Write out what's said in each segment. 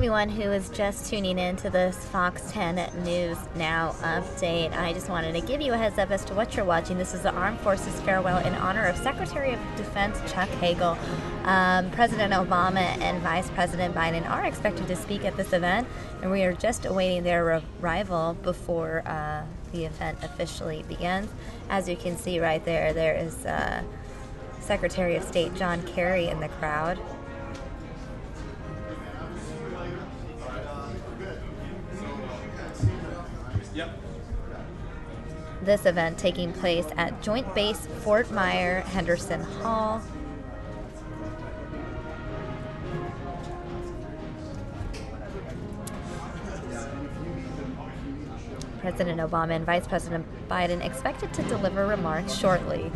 everyone who is just tuning in to this Fox 10 News Now update. I just wanted to give you a heads up as to what you're watching. This is the Armed Forces Farewell in honor of Secretary of Defense Chuck Hagel. President Obama and Vice President Biden are expected to speak at this event, and we are just awaiting their arrival before the event officially begins. As you can see right there, there is Secretary of State John Kerry in the crowd. Yep. This event taking place at Joint Base Fort Myer-Henderson Hall. President Obama and Vice President Biden expected to deliver remarks shortly.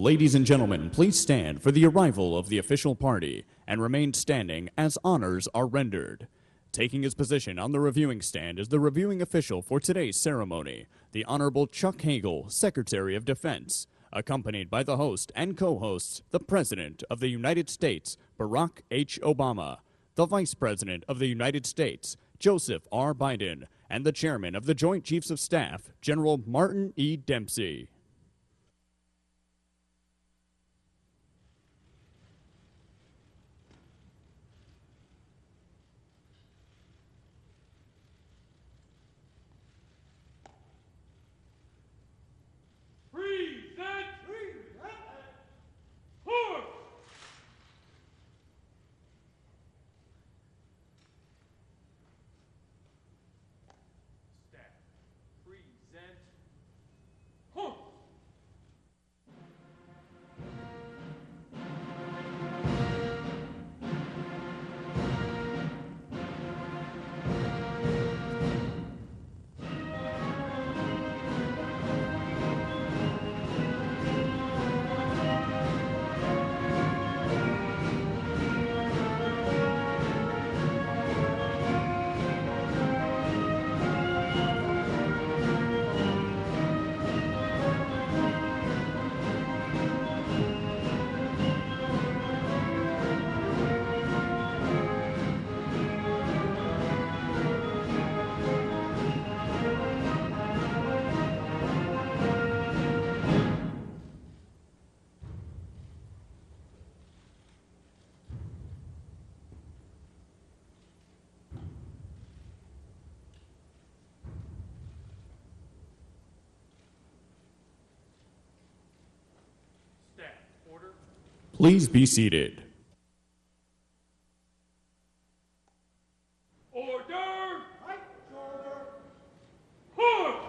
Ladies and gentlemen, please stand for the arrival of the official party and remain standing as honors are rendered. Taking his position on the reviewing stand is the reviewing official for today's ceremony, the Honorable Chuck Hagel, Secretary of Defense, accompanied by the host and co-hosts, the President of the United States, Barack H. Obama, the Vice President of the United States, Joseph R. Biden, and the Chairman of the Joint Chiefs of Staff, General Martin E. Dempsey. Please be seated. Order! Right, order! Forward!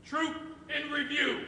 Troop in review.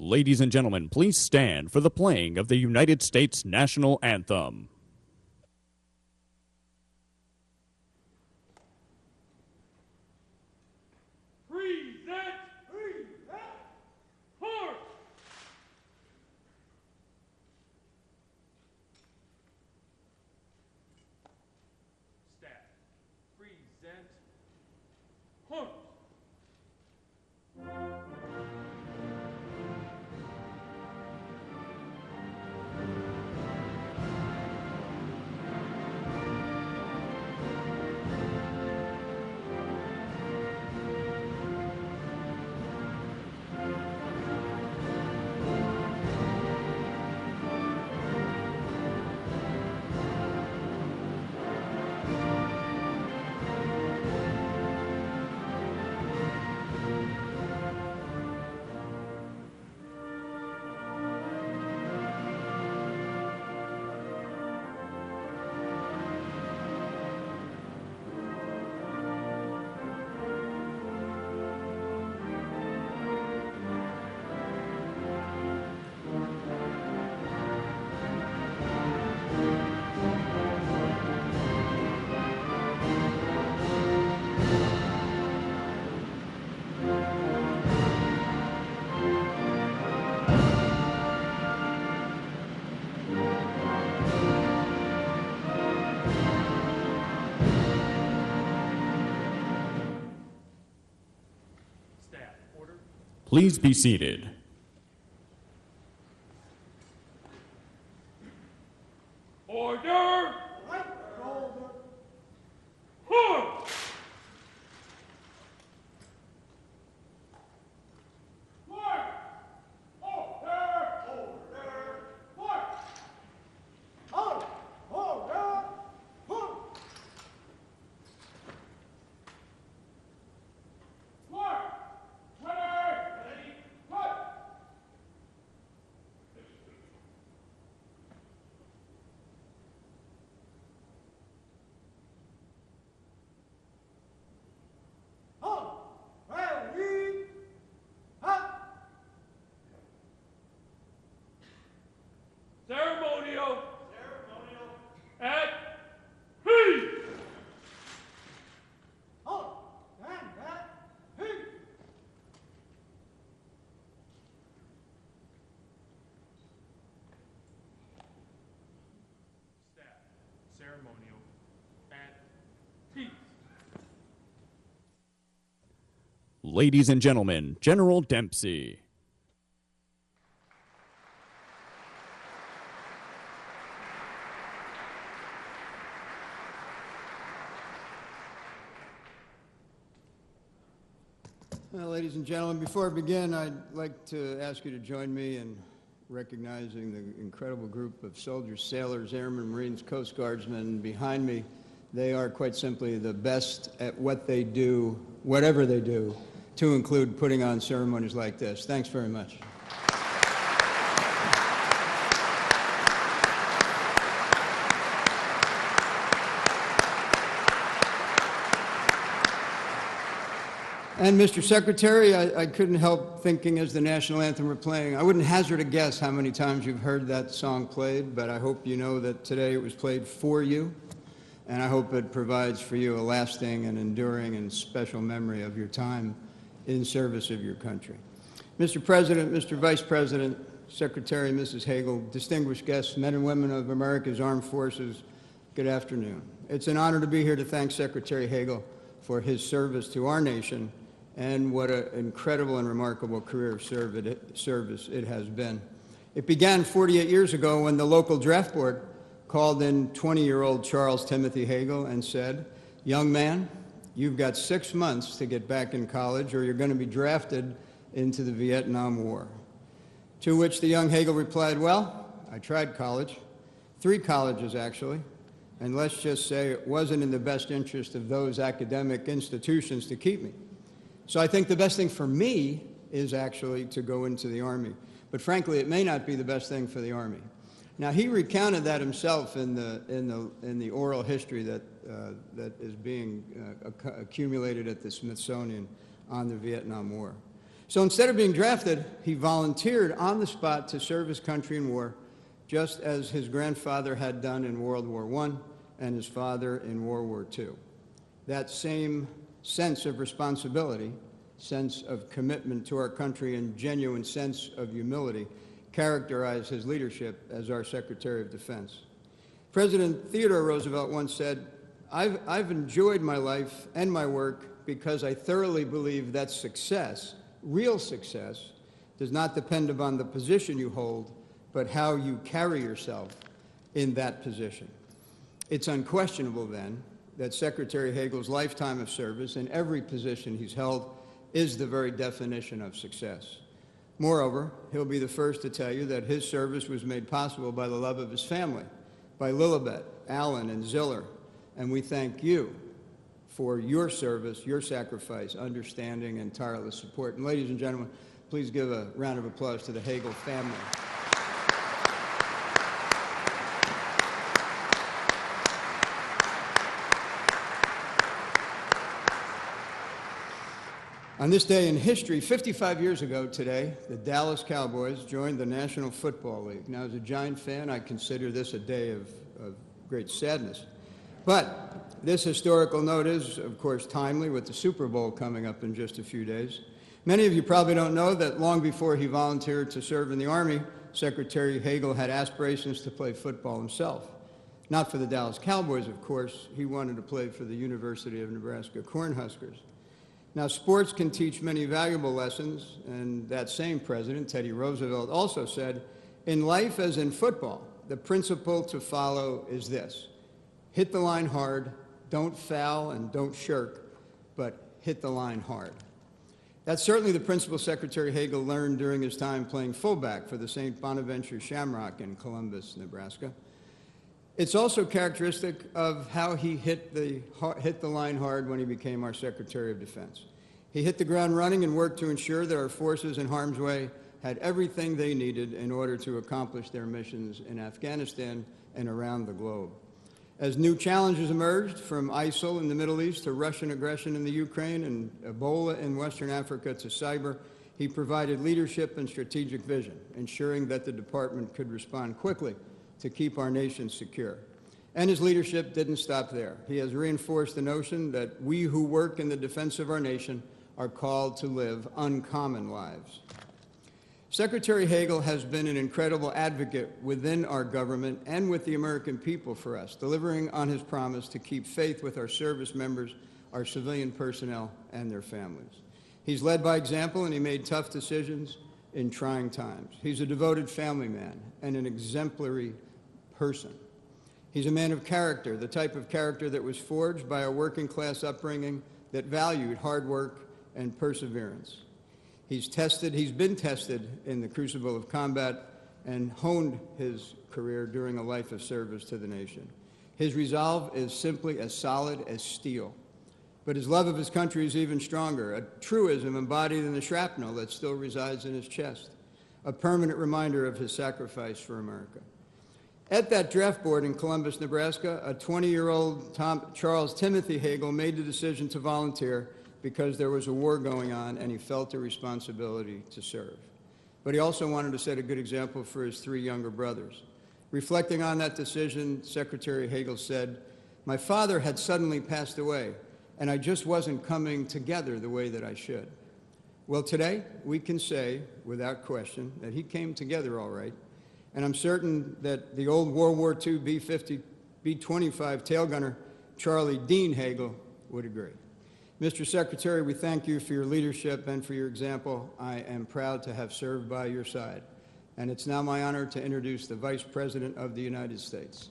Ladies and gentlemen, please stand for the playing of the United States National Anthem. Present. Present. Horse. Staff. Present. Horse. Please be seated. Order. Horse. March. Order. Order. March. Order. Order. March. March. Ready. Ready. March. ceremonial at peace. Ladies and gentlemen, General Dempsey. Well, ladies and gentlemen, before I begin, I'd like to ask you to join me in recognizing the incredible group of soldiers, sailors, airmen, Marines, Coast Guardsmen behind me. They are quite simply the best at what they do, whatever they do, to include putting on ceremonies like this. Thanks very much. And Mr. Secretary, I couldn't help thinking as the national anthem were playing, I wouldn't hazard a guess how many times you've heard that song played, but I hope you know that today it was played for you, and I hope it provides for you a lasting and enduring and special memory of your time in service of your country. Mr. President, Mr. Vice President, Secretary, Mrs. Hagel, distinguished guests, men and women of America's armed forces, good afternoon. It's an honor to be here to thank Secretary Hagel for his service to our nation and what an incredible and remarkable career of service it has been. It began 48 years ago when the local draft board called in 20-year-old Charles Timothy Hagel and said, "Young man, you've got 6 months to get back in college or you're going to be drafted into the Vietnam War." To which the young Hagel replied, "Well, I tried college, 3 colleges actually, and let's just say it wasn't in the best interest of those academic institutions to keep me. So I think the best thing for me is actually to go into the Army. But frankly, it may not be the best thing for the Army." Now, he recounted that himself in the oral history that is being accumulated at the Smithsonian on the Vietnam War. So instead of being drafted, he volunteered on the spot to serve his country in war, just as his grandfather had done in World War I and his father in World War II. That same sense of responsibility, sense of commitment to our country, and genuine sense of humility characterized his leadership as our Secretary of Defense. President Theodore Roosevelt once said, I've enjoyed my life and my work because I thoroughly believe that success, real success, does not depend upon the position you hold, but how you carry yourself in that position." It's unquestionable, then, that Secretary Hagel's lifetime of service in every position he's held is the very definition of success. Moreover, he'll be the first to tell you that his service was made possible by the love of his family, by Lilibet, Alan, and Ziller, and we thank you for your service, your sacrifice, understanding, and tireless support. And ladies and gentlemen, please give a round of applause to the Hagel family. On this day in history, 55 years ago today, the Dallas Cowboys joined the National Football League. Now, as a Giant fan, I consider this a day of great sadness. But this historical note is, of course, timely with the Super Bowl coming up in just a few days. Many of you probably don't know that long before he volunteered to serve in the Army, Secretary Hagel had aspirations to play football himself. Not for the Dallas Cowboys, of course. He wanted to play for the University of Nebraska Cornhuskers. Now, sports can teach many valuable lessons, and that same president, Teddy Roosevelt, also said, "In life as in football, the principle to follow is this: hit the line hard, don't foul and don't shirk, but hit the line hard." That's certainly the principle Secretary Hagel learned during his time playing fullback for the St. Bonaventure Shamrock in Columbus, Nebraska. It's also characteristic of how he hit the line hard when he became our Secretary of Defense. He hit the ground running and worked to ensure that our forces in harm's way had everything they needed in order to accomplish their missions in Afghanistan and around the globe. As new challenges emerged, from ISIL in the Middle East to Russian aggression in the Ukraine and Ebola in Western Africa to cyber, he provided leadership and strategic vision, ensuring that the department could respond quickly to keep our nation secure. And his leadership didn't stop there. He has reinforced the notion that we who work in the defense of our nation are called to live uncommon lives. Secretary Hagel has been an incredible advocate within our government and with the American people for us, delivering on his promise to keep faith with our service members, our civilian personnel, and their families. He's led by example, and he made tough decisions in trying times. He's a devoted family man and an exemplary person. He's a man of character, the type of character that was forged by a working-class upbringing that valued hard work and perseverance. He's been tested in the crucible of combat and honed his career during a life of service to the nation. His resolve is simply as solid as steel. But his love of his country is even stronger, a truism embodied in the shrapnel that still resides in his chest, a permanent reminder of his sacrifice for America. At that draft board in Columbus, Nebraska, a 20-year-old Charles Timothy Hagel made the decision to volunteer because there was a war going on and he felt a responsibility to serve. But he also wanted to set a good example for his 3 younger brothers. Reflecting on that decision, Secretary Hagel said, "My father had suddenly passed away, and I just wasn't coming together the way that I should." Well, today, we can say, without question, that he came together all right, and I'm certain that the old World War II B-25 tail gunner, Charlie Dean Hagel, would agree. Mr. Secretary, we thank you for your leadership and for your example. I am proud to have served by your side. And it's now my honor to introduce the Vice President of the United States.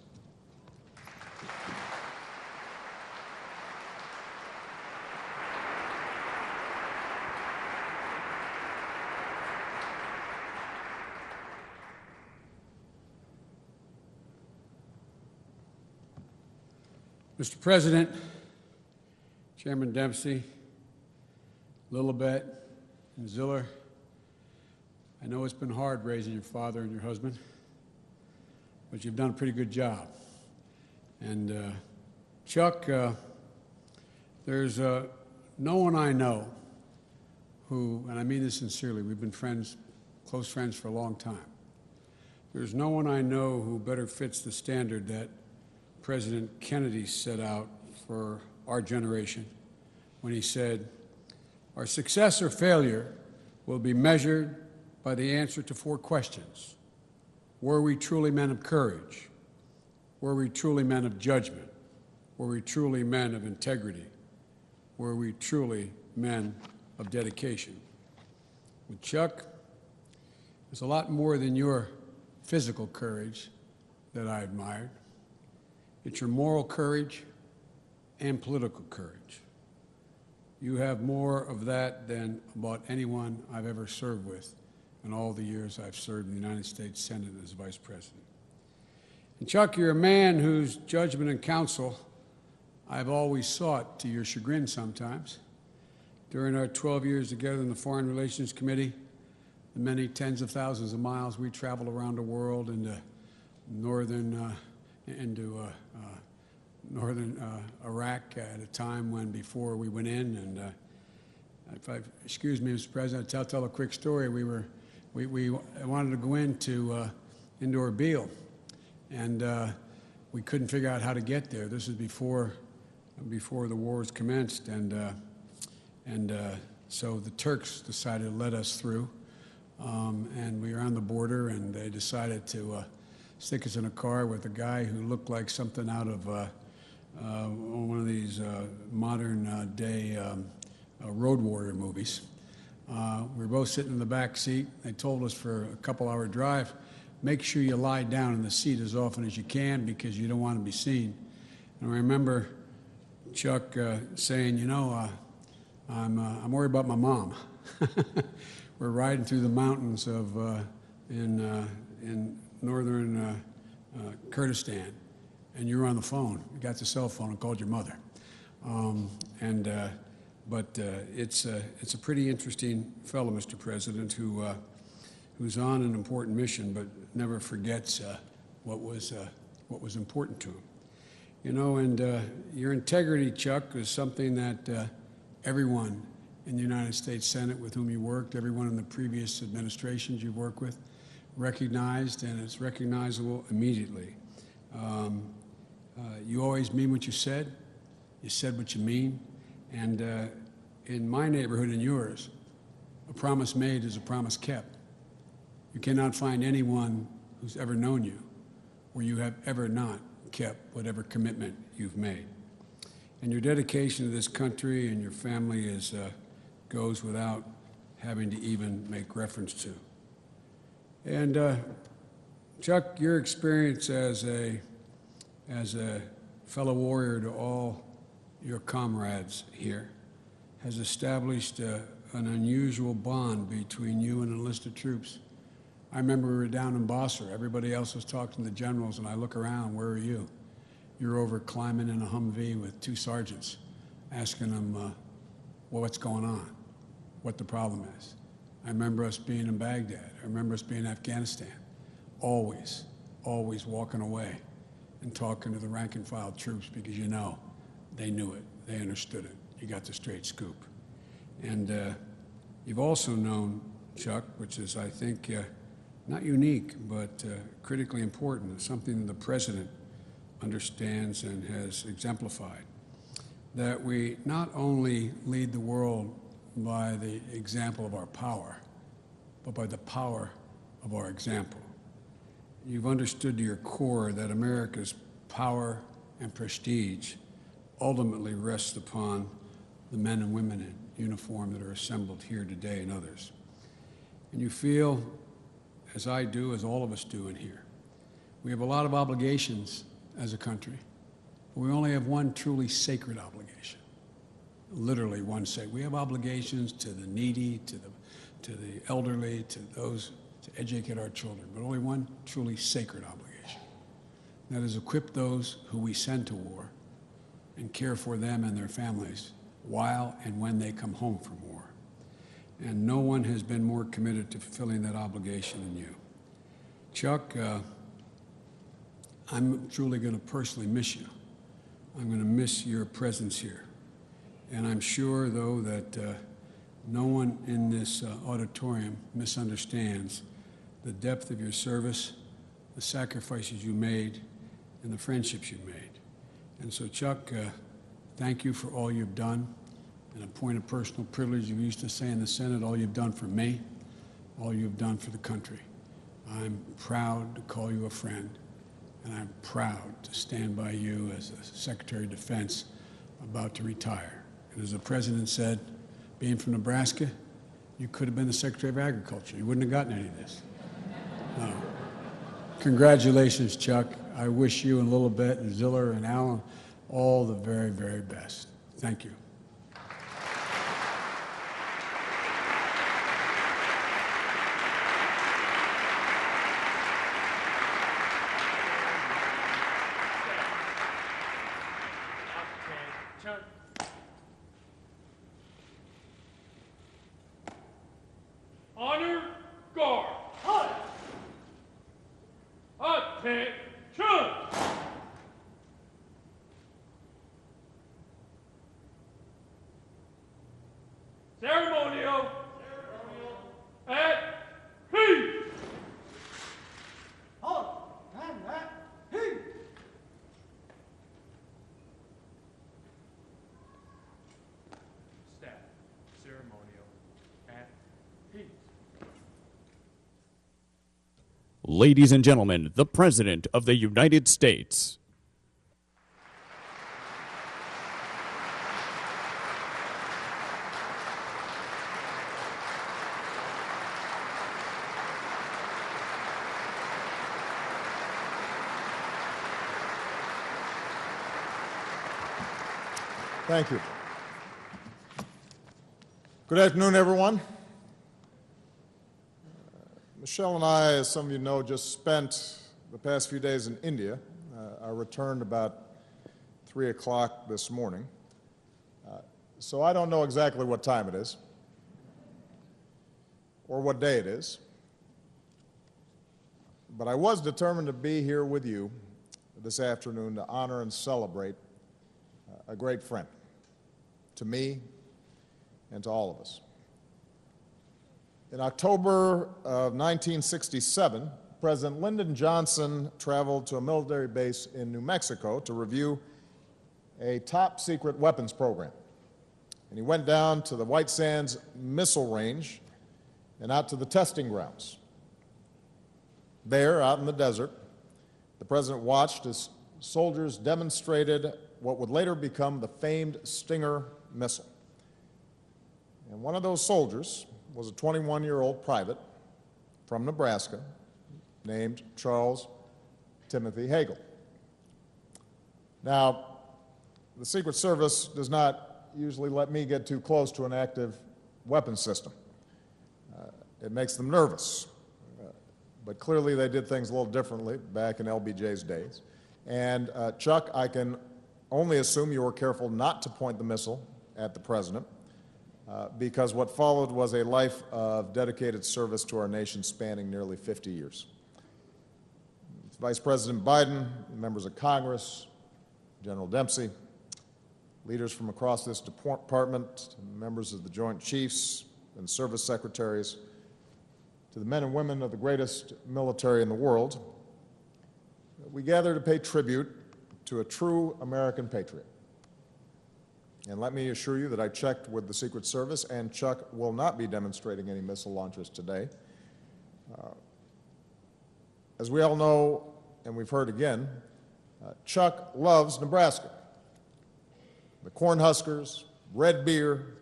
Mr. President, Chairman Dempsey, Lilibet, and Ziller, I know it's been hard raising your father and your husband, but you've done a pretty good job. And Chuck, there's no one I know who, and I mean this sincerely, we've been friends, close friends for a long time. There's no one I know who better fits the standard that President Kennedy set out for our generation when he said, "Our success or failure will be measured by the answer to 4 questions. Were we truly men of courage? Were we truly men of judgment? Were we truly men of integrity? Were we truly men of dedication?" With Chuck, there's a lot more than your physical courage that I admired. It's your moral courage and political courage. You have more of that than about anyone I've ever served with in all the years I've served in the United States Senate as Vice President. And Chuck, you're a man whose judgment and counsel I've always sought, to your chagrin sometimes. During our 12 years together in the Foreign Relations Committee, the many tens of thousands of miles we traveled around the world into northern Iraq at a time when before we went in, and excuse me, Mr. President, I'll tell a quick story. We wanted to go into Erbil, and we couldn't figure out how to get there. This is before the wars commenced, and so the Turks decided to let us through, and we were on the border, and they decided to stick us in a car with a guy who looked like something out of one of these modern day road warrior movies. We were both sitting in the back seat. They told us for a couple-hour drive, make sure you lie down in the seat as often as you can because you don't want to be seen. And I remember Chuck saying, you know, I'm worried about my mom. We're riding through the mountains of in northern Kurdistan, and you're on the phone. You got the cell phone and called your mother. But it's a pretty interesting fellow, Mr. President, who's on an important mission, but never forgets what was important to him. You know, and your integrity, Chuck, is something that everyone in the United States Senate with whom you worked, everyone in the previous administrations you've worked with, recognized, and it's recognizable immediately. You always mean what you said what you mean, and in my neighborhood and yours, a promise made is a promise kept. You cannot find anyone who's ever known you where you have ever not kept whatever commitment you've made. And your dedication to this country and your family goes without having to even make reference to. And Chuck, your experience as a fellow warrior to all your comrades here has established an unusual bond between you and enlisted troops. I remember we were down in Basra. Everybody else was talking to the generals, and I look around, where are you? You're over climbing in a Humvee with two sergeants, asking them well, what's going on, what the problem is. I remember us being in Baghdad. I remember us being in Afghanistan. Always walking away and talking to the rank and file troops, because you know they knew it, they understood it. You got the straight scoop. And you've also known, Chuck, which is, I think, not unique, but critically important, something the President understands and has exemplified, that we not only lead the world by the example of our power, but by the power of our example. You've understood to your core that America's power and prestige ultimately rests upon the men and women in uniform that are assembled here today and others. And you feel, as I do, as all of us do in here, we have a lot of obligations as a country, but we only have one truly sacred obligation. Literally one sacred. We have obligations to the needy, to the elderly, to those to educate our children, but only one truly sacred obligation. That is, equip those who we send to war and care for them and their families while and when they come home from war. And no one has been more committed to fulfilling that obligation than you. Chuck, I'm truly going to personally miss you. I'm going to miss your presence here. And I'm sure, though, that no one in this auditorium misunderstands the depth of your service, the sacrifices you made, and the friendships you made. And so, Chuck, thank you for all you've done. And a point of personal privilege, you used to say in the Senate, all you've done for me, all you've done for the country. I'm proud to call you a friend, and I'm proud to stand by you as the Secretary of Defense about to retire. And as the President said, being from Nebraska, you could have been the Secretary of Agriculture. You wouldn't have gotten any of this. No. Congratulations, Chuck. I wish you and Lilibet and Ziller and Alan all the very, very best. Thank you. Honor guard. Attention. Ceremonial. At peace. Staff. Ceremonial. At peace. Ladies and gentlemen, the President of the United States. Thank you. Good afternoon, everyone. Michelle and I, as some of you know, just spent the past few days in India. I returned about 3 o'clock this morning. So I don't know exactly what time it is or what day it is. But I was determined to be here with you this afternoon to honor and celebrate a great friend to me and to all of us. In October of 1967, President Lyndon Johnson traveled to a military base in New Mexico to review a top-secret weapons program. And he went down to the White Sands Missile Range and out to the testing grounds. There, out in the desert, the President watched as soldiers demonstrated what would later become the famed Stinger missile. And one of those soldiers was a 21-year-old private from Nebraska named Charles Timothy Hagel. Now, the Secret Service does not usually let me get too close to an active weapons system. It makes them nervous. But clearly they did things a little differently back in LBJ's days. And Chuck, I can only assume you were careful not to point the missile at the President, because what followed was a life of dedicated service to our nation spanning nearly 50 years. Vice President Biden, members of Congress, General Dempsey, leaders from across this department, members of the Joint Chiefs and service secretaries, to the men and women of the greatest military in the world, we gather to pay tribute to a true American patriot. And let me assure you that I checked with the Secret Service, and Chuck will not be demonstrating any missile launches today. As we all know, and we've heard again, Chuck loves Nebraska. The Cornhuskers, red beer,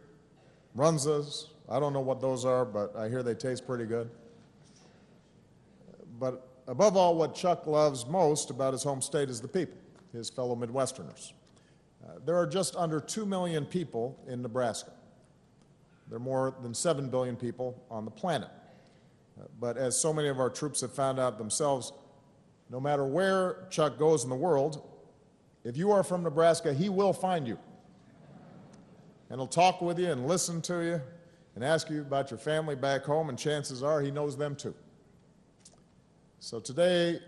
Runzas, I don't know what those are, but I hear they taste pretty good. But above all, what Chuck loves most about his home state is the people, his fellow Midwesterners. There are just under 2 million people in Nebraska. There are more than 7 billion people on the planet. But as so many of our troops have found out themselves, no matter where Chuck goes in the world, if you are from Nebraska, he will find you. And he'll talk with you and listen to you and ask you about your family back home, and chances are he knows them too. So today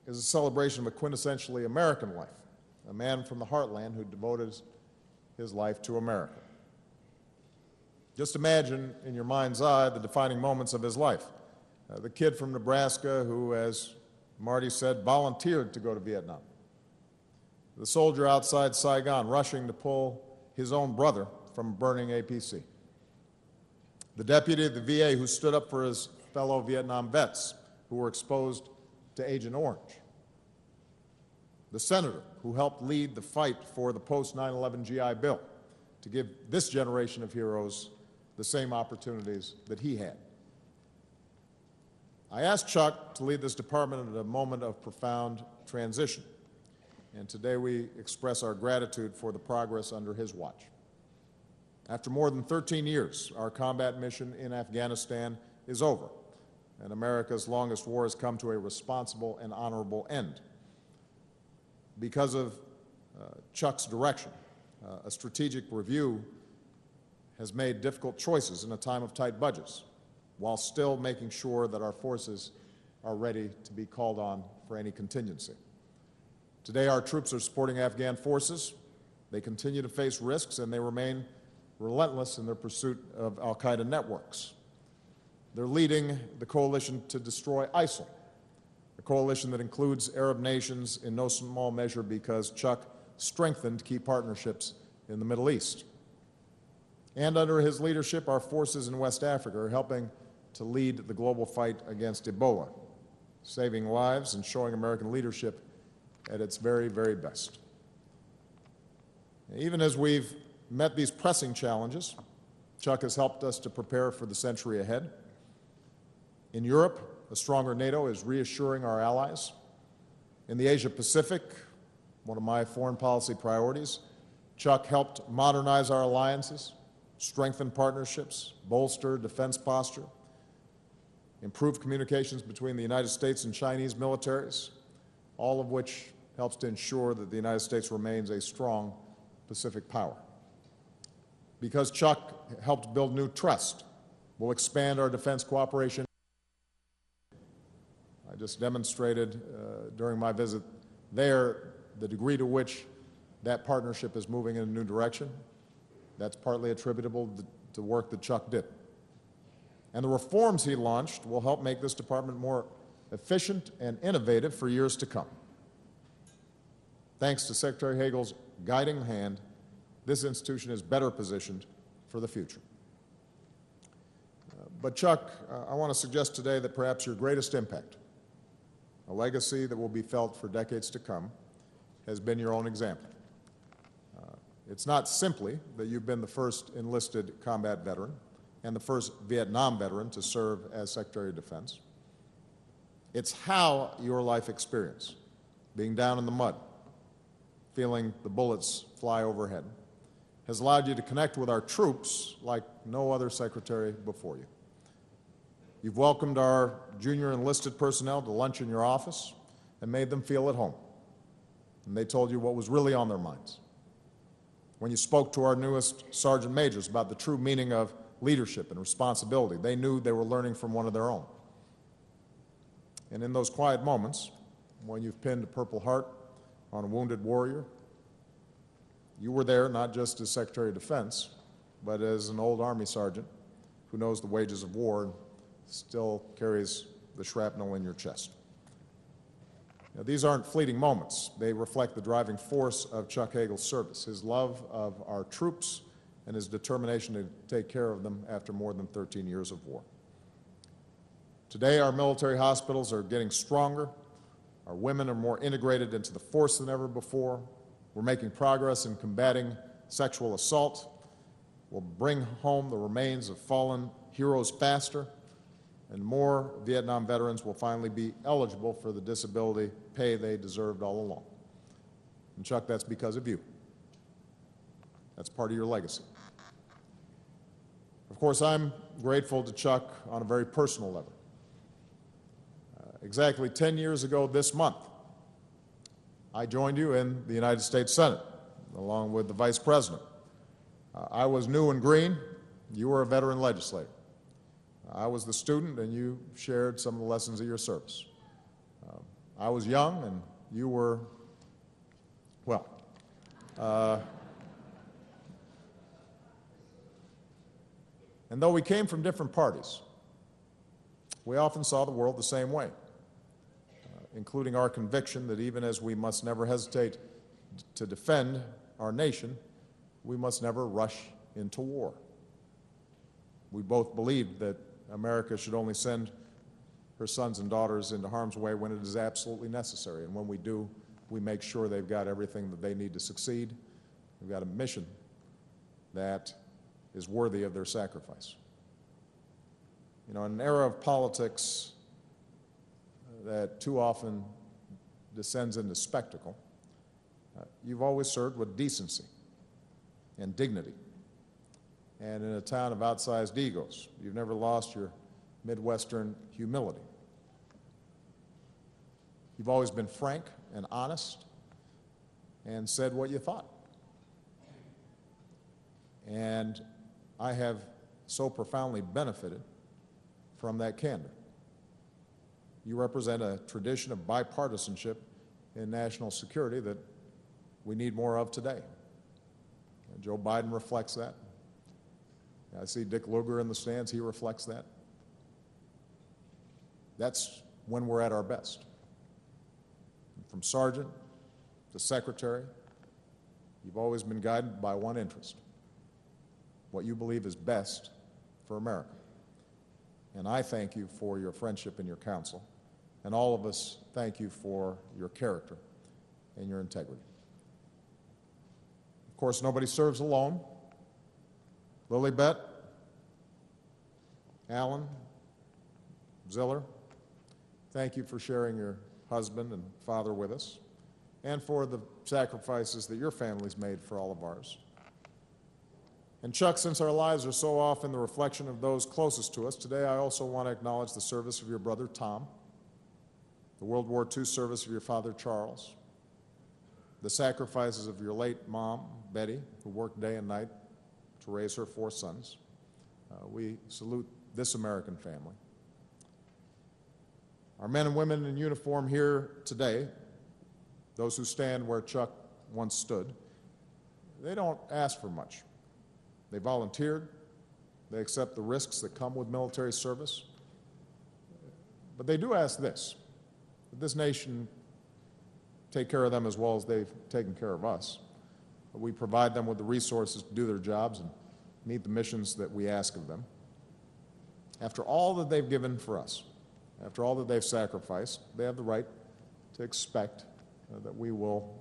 is a celebration of a quintessentially American life, a man from the heartland who devoted his life to America. Just imagine in your mind's eye the defining moments of his life. The kid from Nebraska who, as Marty said, volunteered to go to Vietnam. The soldier outside Saigon rushing to pull his own brother from a burning APC. The deputy at the VA who stood up for his fellow Vietnam vets who were exposed to Agent Orange. The senator who helped lead the fight for the post-9/11 GI Bill to give this generation of heroes the same opportunities that he had. I asked Chuck to lead this department at a moment of profound transition, and today we express our gratitude for the progress under his watch. After more than 13 years, our combat mission in Afghanistan is over, and America's longest war has come to a responsible and honorable end. Because of Chuck's direction, a strategic review has made difficult choices in a time of tight budgets, while still making sure that our forces are ready to be called on for any contingency. Today, our troops are supporting Afghan forces. They continue to face risks, and they remain relentless in their pursuit of al-Qaeda networks. They're leading the coalition to destroy ISIL, a coalition that includes Arab nations in no small measure because Chuck strengthened key partnerships in the Middle East. And under his leadership, our forces in West Africa are helping to lead the global fight against Ebola, saving lives and showing American leadership at its very, very best. Even as we've met these pressing challenges, Chuck has helped us to prepare for the century ahead. In Europe, a stronger NATO is reassuring our allies. In the Asia-Pacific, one of my foreign policy priorities, Chuck helped modernize our alliances, strengthen partnerships, bolster defense posture, improve communications between the United States and Chinese militaries, all of which helps to ensure that the United States remains a strong Pacific power. Because Chuck helped build new trust, we'll expand our defense cooperation. I just demonstrated during my visit there the degree to which that partnership is moving in a new direction. That's partly attributable to work that Chuck did. And the reforms he launched will help make this department more efficient and innovative for years to come. Thanks to Secretary Hagel's guiding hand, this institution is better positioned for the future. But Chuck, I want to suggest today that perhaps your greatest impact a legacy that will be felt for decades to come, has been your own example. It's not simply that you've been the first enlisted combat veteran and the first Vietnam veteran to serve as Secretary of Defense. It's how your life experience, being down in the mud, feeling the bullets fly overhead, has allowed you to connect with our troops like no other secretary before you. You've welcomed our junior enlisted personnel to lunch in your office and made them feel at home. And they told you what was really on their minds. When you spoke to our newest sergeant majors about the true meaning of leadership and responsibility, they knew they were learning from one of their own. And in those quiet moments, when you've pinned a Purple Heart on a wounded warrior, you were there not just as Secretary of Defense, but as an old Army sergeant who knows the wages of war and still carries the shrapnel in your chest. Now, these aren't fleeting moments. They reflect the driving force of Chuck Hagel's service, his love of our troops, and his determination to take care of them after more than 13 years of war. Today, our military hospitals are getting stronger. Our women are more integrated into the force than ever before. We're making progress in combating sexual assault. We'll bring home the remains of fallen heroes faster, and more Vietnam veterans will finally be eligible for the disability pay they deserved all along. And Chuck, that's because of you. That's part of your legacy. Of course, I'm grateful to Chuck on a very personal level. Exactly 10 years ago this month, I joined you in the United States Senate, along with the Vice President. I was new and green. You were a veteran legislator. I was the student, and you shared some of the lessons of your service. I was young, and you were, well, and though we came from different parties, we often saw the world the same way, including our conviction that even as we must never hesitate to defend our nation, we must never rush into war. We both believed that America should only send her sons and daughters into harm's way when it is absolutely necessary. And when we do, we make sure they've got everything that they need to succeed. We've got a mission that is worthy of their sacrifice. You know, in an era of politics that too often descends into spectacle, you've always served with decency and dignity. And in a town of outsized egos, you've never lost your Midwestern humility. You've always been frank and honest and said what you thought. And I have so profoundly benefited from that candor. You represent a tradition of bipartisanship in national security that we need more of today. And Joe Biden reflects that. I see Dick Lugar in the stands. He reflects that. That's when we're at our best. From sergeant to secretary, you've always been guided by one interest: what you believe is best for America. And I thank you for your friendship and your counsel. And all of us thank you for your character and your integrity. Of course, nobody serves alone. Lilibet, Alan, Ziller, thank you for sharing your husband and father with us, and for the sacrifices that your family's made for all of ours. And Chuck, since our lives are so often the reflection of those closest to us, today I also want to acknowledge the service of your brother Tom, the World War II service of your father Charles, the sacrifices of your late mom, Betty, who worked day and night to raise her 4 sons. We salute this American family. Our men and women in uniform here today, those who stand where Chuck once stood, they don't ask for much. They volunteered. They accept the risks that come with military service. But they do ask this: that this nation take care of them as well as they've taken care of us. That we provide them with the resources to do their jobs and meet the missions that we ask of them. After all that they've given for us, after all that they've sacrificed, they have the right to expect that we will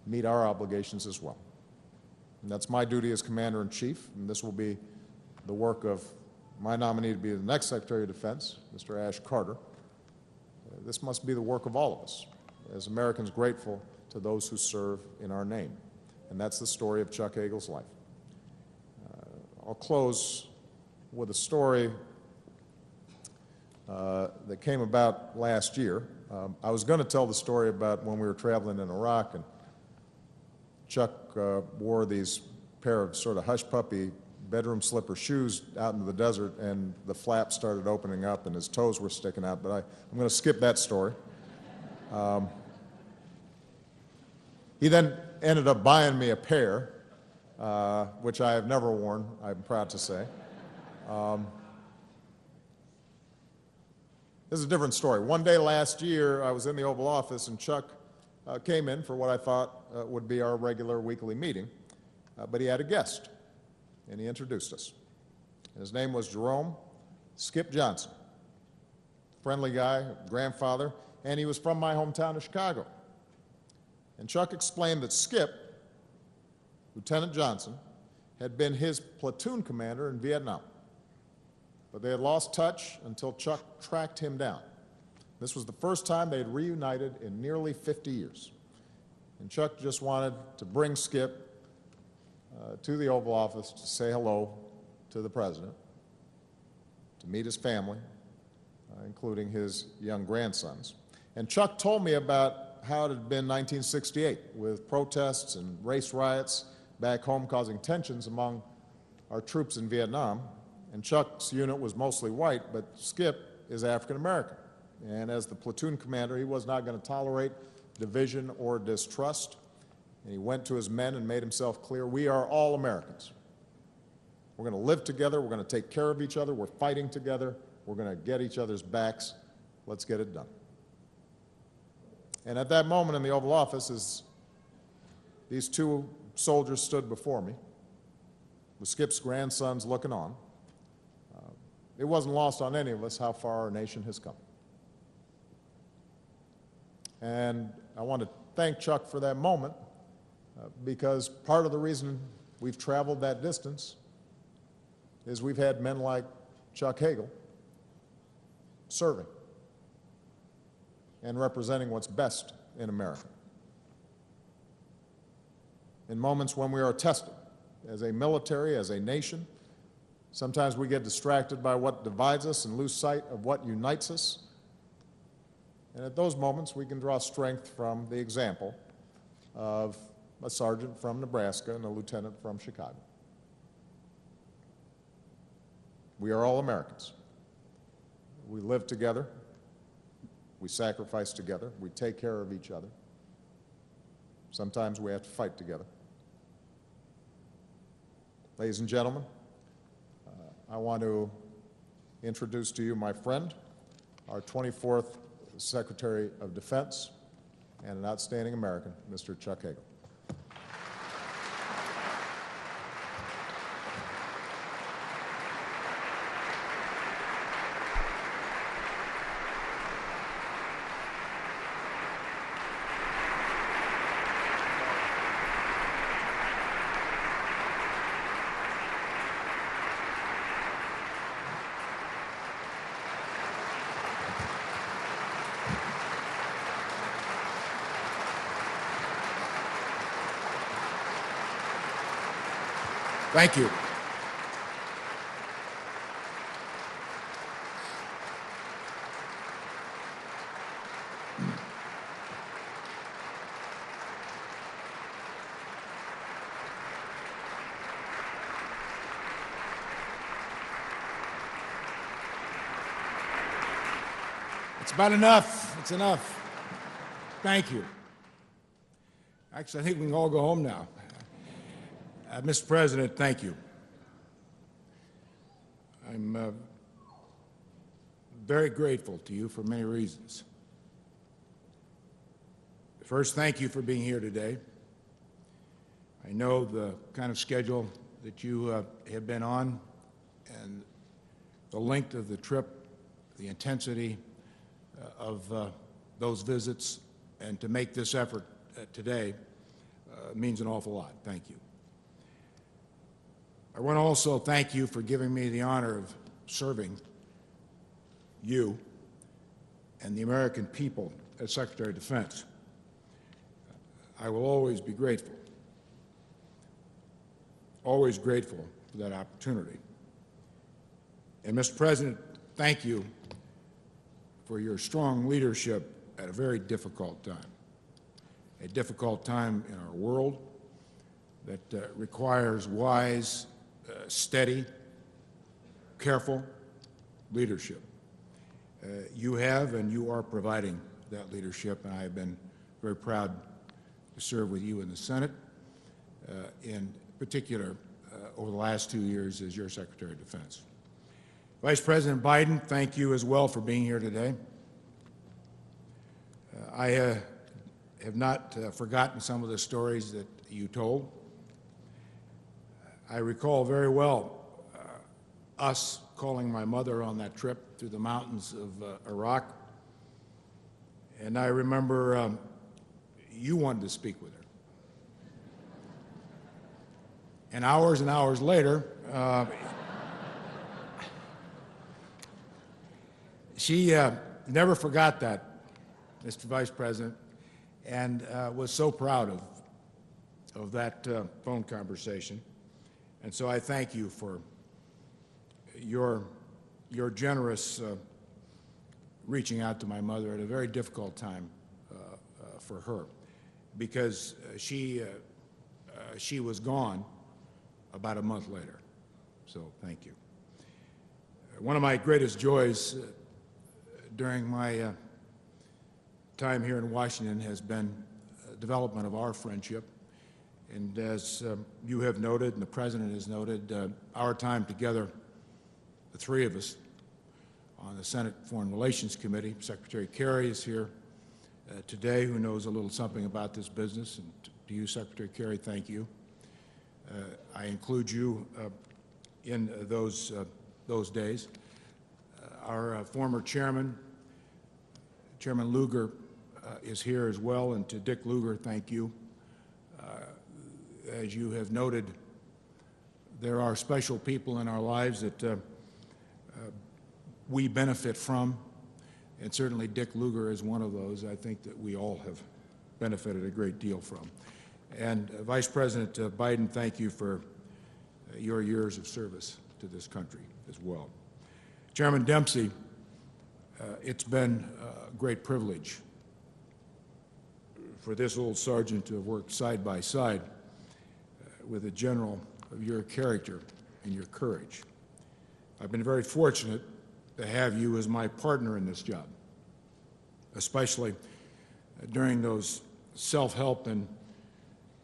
meet our obligations as well. And that's my duty as Commander-in-Chief, and this will be the work of my nominee to be the next Secretary of Defense, Mr. Ash Carter. This must be the work of all of us, as Americans grateful to those who serve in our name. And that's the story of Chuck Hagel's life. I'll close with a story that came about last year. I was going to tell the story about when we were traveling in Iraq, and Chuck wore these pair of sort of hush-puppy bedroom slipper shoes out into the desert, and the flaps started opening up and his toes were sticking out, but I'm going to skip that story. He then ended up buying me a pair, which I have never worn, I'm proud to say. This is a different story. One day last year, I was in the Oval Office, and Chuck came in for what I thought would be our regular weekly meeting, but he had a guest, and he introduced us. His name was Jerome Skip Johnson, friendly guy, grandfather, and he was from my hometown of Chicago. And Chuck explained that Skip, Lieutenant Johnson, had been his platoon commander in Vietnam, but they had lost touch until Chuck tracked him down. This was the first time they had reunited in nearly 50 years. And Chuck just wanted to bring Skip to the Oval Office to say hello to the President, to meet his family, including his young grandsons. And Chuck told me about how it had been 1968 with protests and race riots back home causing tensions among our troops in Vietnam. And Chuck's unit was mostly white, but Skip is African American. And as the platoon commander, he was not going to tolerate division or distrust. And he went to his men and made himself clear, we are all Americans. We're going to live together. We're going to take care of each other. We're fighting together. We're going to get each other's backs. Let's get it done. And at that moment in the Oval Office, as these two soldiers stood before me, with Skip's grandsons looking on, it wasn't lost on any of us how far our nation has come. And I want to thank Chuck for that moment, because part of the reason we've traveled that distance is we've had men like Chuck Hagel serving and representing what's best in America. In moments when we are tested as a military, as a nation, sometimes we get distracted by what divides us and lose sight of what unites us. And at those moments, we can draw strength from the example of a sergeant from Nebraska and a lieutenant from Chicago. We are all Americans. We live together. We sacrifice together. We take care of each other. Sometimes we have to fight together. Ladies and gentlemen, I want to introduce to you my friend, our 24th Secretary of Defense, and an outstanding American, Mr. Chuck Hagel. Thank you. It's about enough. It's enough. Thank you. Actually, I think we can all go home now. Mr. President, thank you. I'm very grateful to you for many reasons. First, thank you for being here today. I know the kind of schedule that you have been on and the length of the trip the intensity of those visits, and to make this effort today means an awful lot. Thank you. I want to also thank you for giving me the honor of serving you and the American people as Secretary of Defense. I will always be grateful for that opportunity. And Mr. President, thank you for your strong leadership at a very difficult time, a difficult time in our world that requires wise, steady, careful leadership. You have and you are providing that leadership, and I have been very proud to serve with you in the Senate, in particular over the last 2 years as your Secretary of Defense. Vice President Biden, thank you as well for being here today. I have not forgotten some of the stories that you told. I recall very well us calling my mother on that trip through the mountains of Iraq, and I remember you wanted to speak with her. And hours later, she never forgot that, Mr. Vice President, and was so proud of that phone conversation. And so I thank you for your generous reaching out to my mother at a very difficult time for her, because she was gone about a month later. So thank you. One of my greatest joys during my time here in Washington has been development of our friendship. And as you have noted, and the President has noted, our time together, the three of us, on the Senate Foreign Relations Committee. Secretary Kerry is here today, who knows a little something about this business. And to you, Secretary Kerry, thank you. I include you in those days. Our former chairman, Chairman Lugar, is here as well. And to Dick Lugar, thank you. As you have noted, there are special people in our lives that we benefit from, and certainly Dick Lugar is one of those. I think that we all have benefited a great deal from. And Vice President Biden, thank you for your years of service to this country as well. Chairman Dempsey, it's been a great privilege for this old sergeant to have worked side by side with a general of your character and your courage. I've been very fortunate to have you as my partner in this job, especially during those self-help and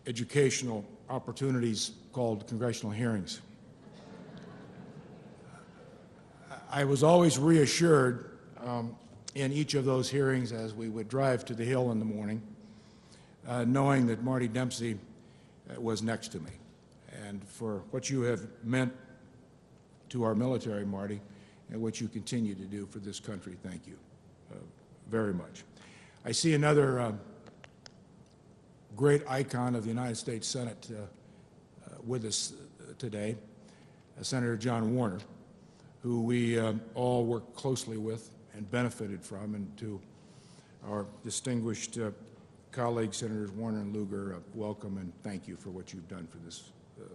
educational opportunities called congressional hearings. I was always reassured in each of those hearings as we would drive to the Hill in the morning, knowing that Marty Dempsey was next to me. And for what you have meant to our military, Marty, and what you continue to do for this country, thank you very much. I see another great icon of the United States Senate with us today, Senator John Warner, who we all worked closely with and benefited from, and to our distinguished colleagues, Senators Warner and Lugar, welcome and thank you for what you've done for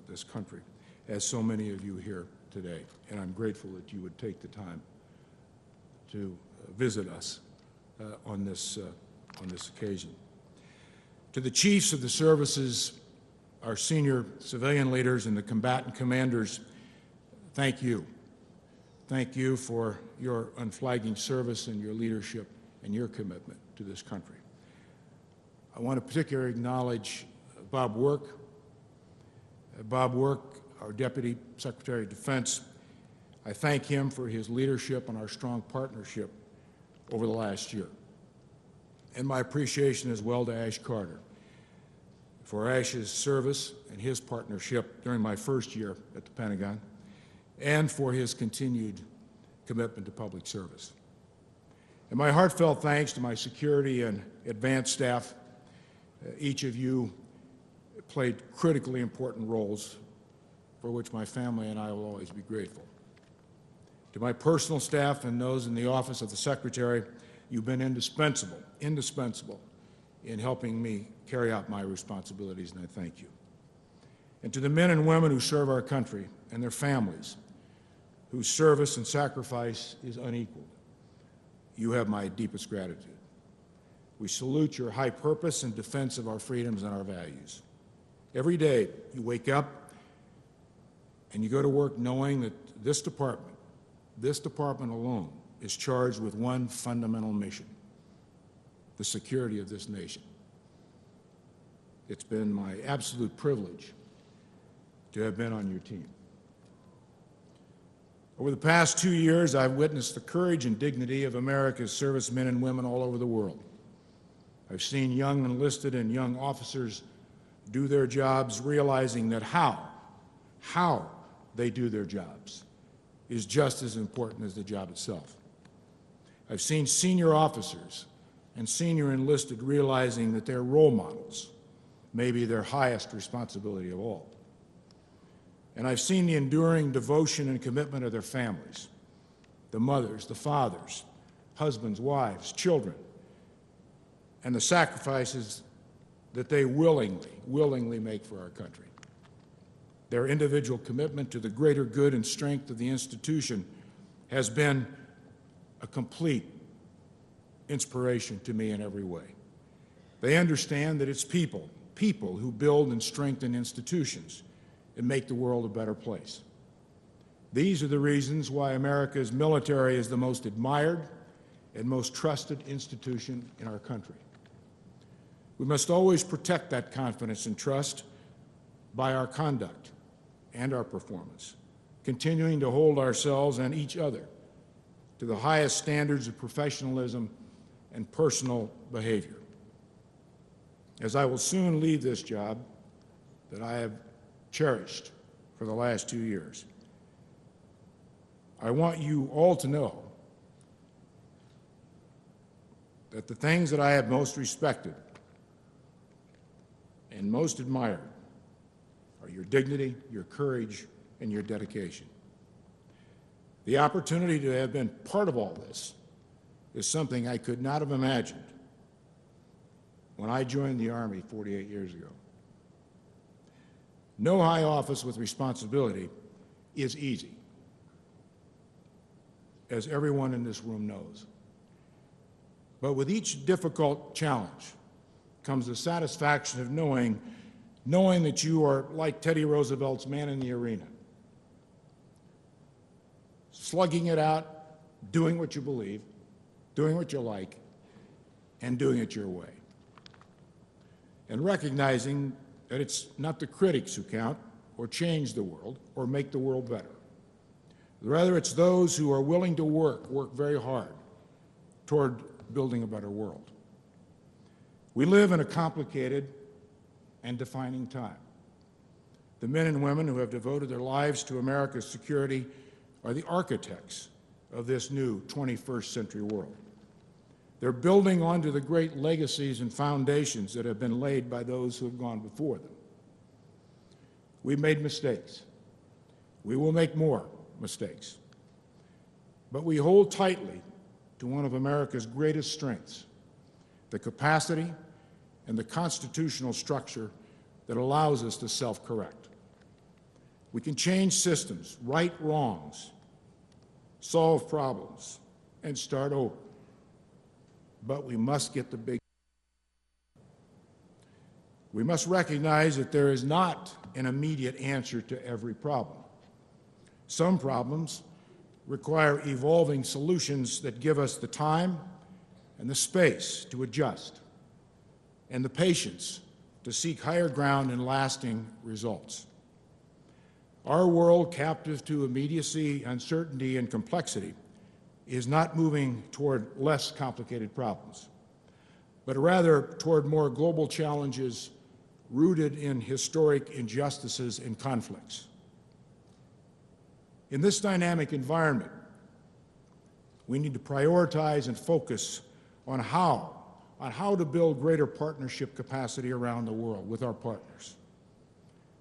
this country, as so many of you here today. And I'm grateful that you would take the time to visit us on this occasion. To the chiefs of the services, our senior civilian leaders, and the combatant commanders, thank you. Thank you for your unflagging service and your leadership and your commitment to this country. I want to particularly acknowledge Bob Work. Bob Work, our Deputy Secretary of Defense, I thank him for his leadership and our strong partnership over the last year. And my appreciation as well to Ash Carter for Ash's service and his partnership during my first year at the Pentagon, and for his continued commitment to public service. And my heartfelt thanks to my security and advanced staff. Each of you played critically important roles for which my family and I will always be grateful. To my personal staff and those in the office of the Secretary, you've been indispensable in helping me carry out my responsibilities, and I thank you. And to the men and women who serve our country and their families, whose service and sacrifice is unequaled, you have my deepest gratitude. We salute your high purpose in defense of our freedoms and our values. Every day you wake up and you go to work knowing that this department alone is charged with one fundamental mission: the security of this nation. It's been my absolute privilege to have been on your team. Over the past 2 years, I've witnessed the courage and dignity of America's servicemen and women all over the world. I've seen young enlisted and young officers do their jobs, realizing that how they do their jobs is just as important as the job itself. I've seen senior officers and senior enlisted realizing that their role models may be their highest responsibility of all. And I've seen the enduring devotion and commitment of their families, the mothers, the fathers, husbands, wives, children, and the sacrifices that they willingly make for our country. Their individual commitment to the greater good and strength of the institution has been a complete inspiration to me in every way. They understand that it's people who build and strengthen institutions and make the world a better place. These are the reasons why America's military is the most admired and most trusted institution in our country. We must always protect that confidence and trust by our conduct and our performance, continuing to hold ourselves and each other to the highest standards of professionalism and personal behavior. As I will soon leave this job that I have cherished for the last 2 years, I want you all to know that the things that I have most respected and most admired are your dignity, your courage, and your dedication. The opportunity to have been part of all this is something I could not have imagined when I joined the Army 48 years ago. No high office with responsibility is easy, as everyone in this room knows. But with each difficult challenge comes the satisfaction of knowing that you are like Teddy Roosevelt's man in the arena, slugging it out, doing what you believe, doing what you like, and doing it your way. And recognizing that it's not the critics who count or change the world or make the world better. Rather, it's those who are willing to work very hard toward building a better world. We live in a complicated and defining time. The men and women who have devoted their lives to America's security are the architects of this new 21st century world. They're building onto the great legacies and foundations that have been laid by those who have gone before them. We've made mistakes. We will make more mistakes. But we hold tightly to one of America's greatest strengths, the capacity and the constitutional structure that allows us to self-correct. We can change systems, right wrongs, solve problems, and start over. But we must get the big. We must recognize that there is not an immediate answer to every problem. Some problems require evolving solutions that give us the time and the space to adjust and the patience to seek higher ground and lasting results. Our world, captive to immediacy, uncertainty, and complexity, is not moving toward less complicated problems, but rather toward more global challenges rooted in historic injustices and conflicts. In this dynamic environment, We need to prioritize and focus on how to build greater partnership capacity around the world with our partners,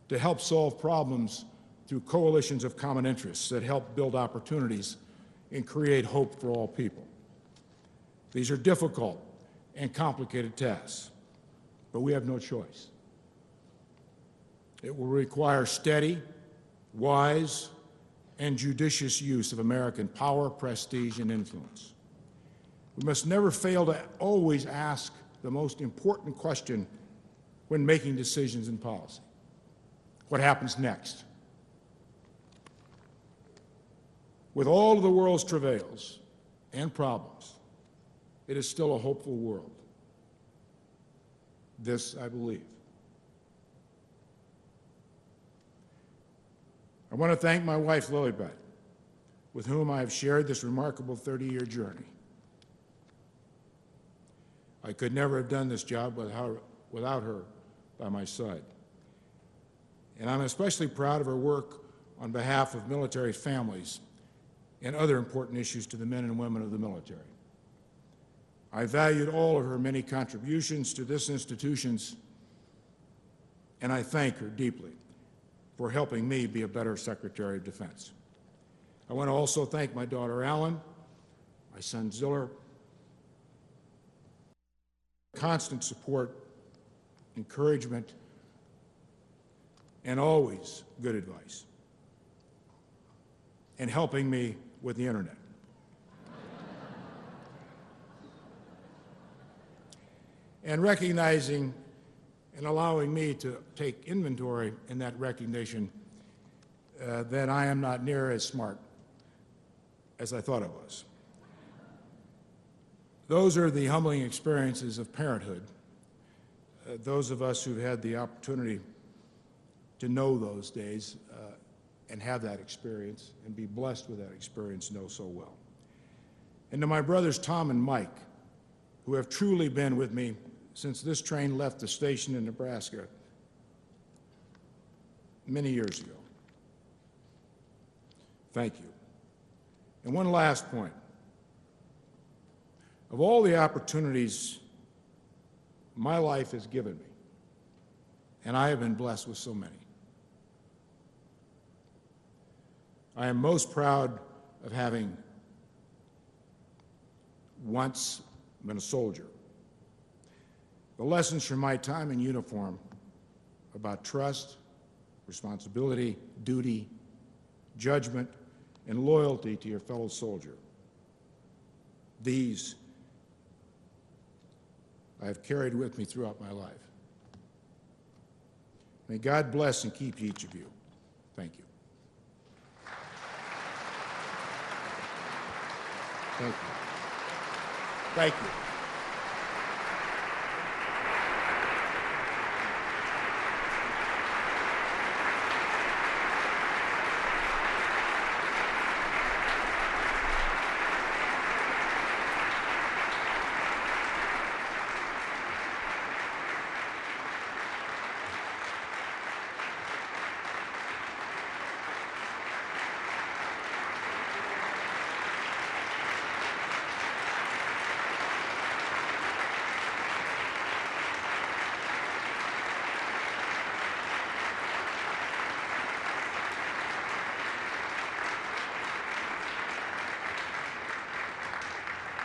to help solve problems through coalitions of common interests that help build opportunities and create hope for all people. These are difficult and complicated tasks, but we have no choice. It will require steady, wise, and judicious use of American power, prestige, and influence. We must never fail to always ask the most important question when making decisions in policy. What happens next? With all of the world's travails and problems, it is still a hopeful world. This I believe. I want to thank my wife, Lilibet, with whom I have shared this remarkable 30-year journey. I could never have done this job without her by my side. And I'm especially proud of her work on behalf of military families and other important issues to the men and women of the military. I valued all of her many contributions to this institution, and I thank her deeply for helping me be a better Secretary of Defense. I want to also thank my daughter, Allen, my son, Ziller, constant support, encouragement, and always good advice, and helping me with the internet. And recognizing and allowing me to take inventory in that recognition that I am not near as smart as I thought I was. Those are the humbling experiences of parenthood. Those of us who've had the opportunity to know those days and have that experience and be blessed with that experience know so well. And to my brothers Tom and Mike, who have truly been with me since this train left the station in Nebraska many years ago. Thank you. And one last point. Of all the opportunities my life has given me, and I have been blessed with so many, I am most proud of having once been a soldier. The lessons from my time in uniform about trust, responsibility, duty, judgment, and loyalty to your fellow soldier. These I have carried with me throughout my life. May God bless and keep each of you. Thank you. Thank you. Thank you.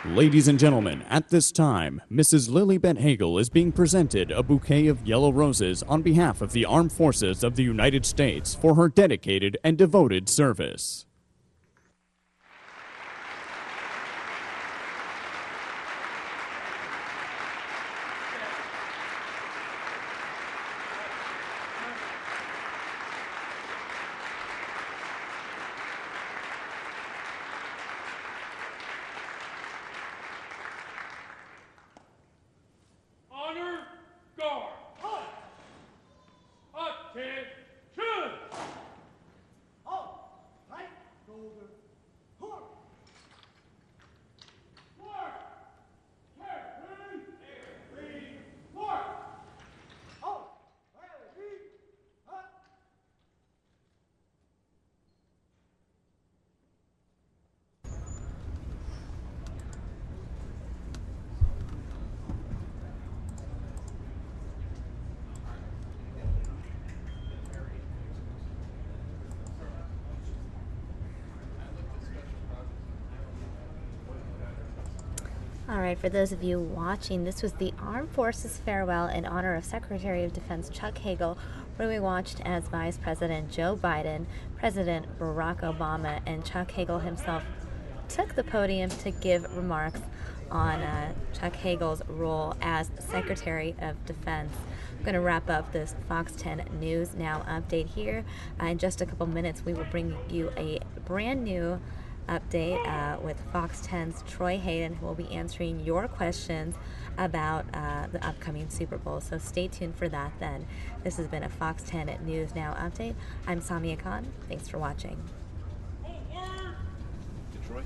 Ladies and gentlemen, at this time, Mrs. Lilibet Hagel is being presented a bouquet of yellow roses on behalf of the Armed Forces of the United States for her dedicated and devoted service. Honor guard. Attention. All right, for those of you watching, this was the Armed Forces farewell in honor of Secretary of Defense Chuck Hagel, where we watched as Vice President Joe Biden, President Barack Obama, and Chuck Hagel himself took the podium to give remarks on Chuck Hagel's role as Secretary of Defense. I'm going to wrap up this Fox 10 News Now update here. In just a couple minutes, we will bring you a brand new update with Fox 10's Troy Hayden, who will be answering your questions about the upcoming Super Bowl. So stay tuned for that then. This has been a Fox 10 News Now update. I'm Samia Khan. Thanks for watching. Detroit.